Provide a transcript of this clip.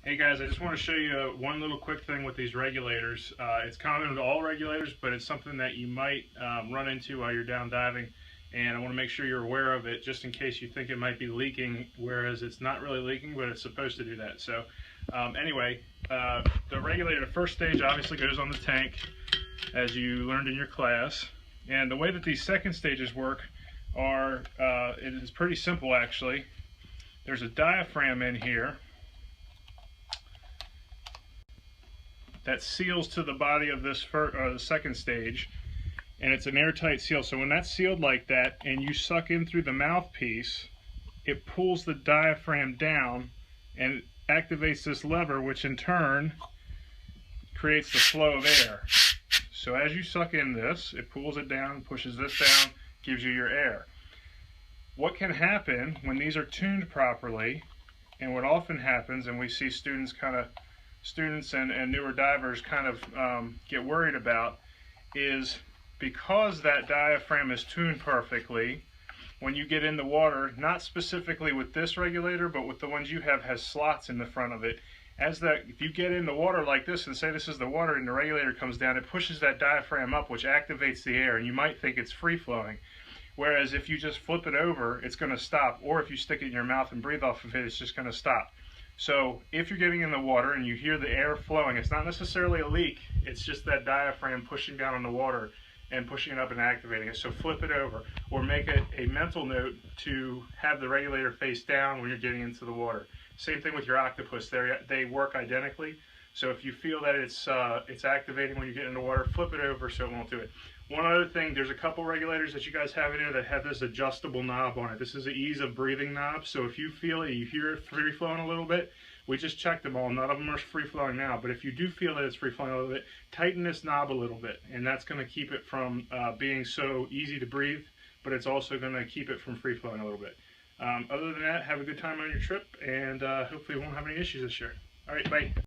Hey guys, I just want to show you one little quick thing with these regulators. It's common to all regulators, but it's something that you might run into while you're down diving, and I want to make sure you're aware of it just in case you think it might be leaking, whereas it's not really leaking, but it's supposed to do that. So anyway, the regulator, the first stage obviously goes on the tank, as you learned in your class, and the way that these second stages work are, it is pretty simple actually. There's a diaphragm in here that seals to the body of this the second stage, and it's an airtight seal. So when that's sealed like that and you suck in through the mouthpiece, it pulls the diaphragm down and activates this lever, which in turn creates the flow of air. So as you suck in this, it pulls it down, pushes this down, gives you your air. What can happen when these are tuned properly, and what often happens, and we see students and newer divers kind of get worried about, is because that diaphragm is tuned perfectly, when you get in the water, not specifically with this regulator, but with the ones you have, has slots in the front of it. If you get in the water like this, and say this is the water and the regulator comes down, it pushes that diaphragm up, which activates the air, and you might think it's free flowing. Whereas if you just flip it over, it's going to stop, or if you stick it in your mouth and breathe off of it, it's just going to stop. So if you're getting in the water and you hear the air flowing, it's not necessarily a leak, it's just that diaphragm pushing down on the water and pushing it up and activating it. So flip it over, or make it a mental note to have the regulator face down when you're getting into the water. Same thing with your octopus, they work identically. So if you feel that it's activating when you get in the water, flip it over so it won't do it. One other thing, there's a couple regulators that you guys have in here that have this adjustable knob on it. This is the ease of breathing knob, so if you feel it, you hear it free flowing a little bit, we just checked them all. None of them are free flowing now, but if you do feel that it's free flowing a little bit, tighten this knob a little bit, and that's going to keep it from being so easy to breathe, but it's also going to keep it from free flowing a little bit. Other than that, have a good time on your trip, and hopefully you won't have any issues this year. All right, bye.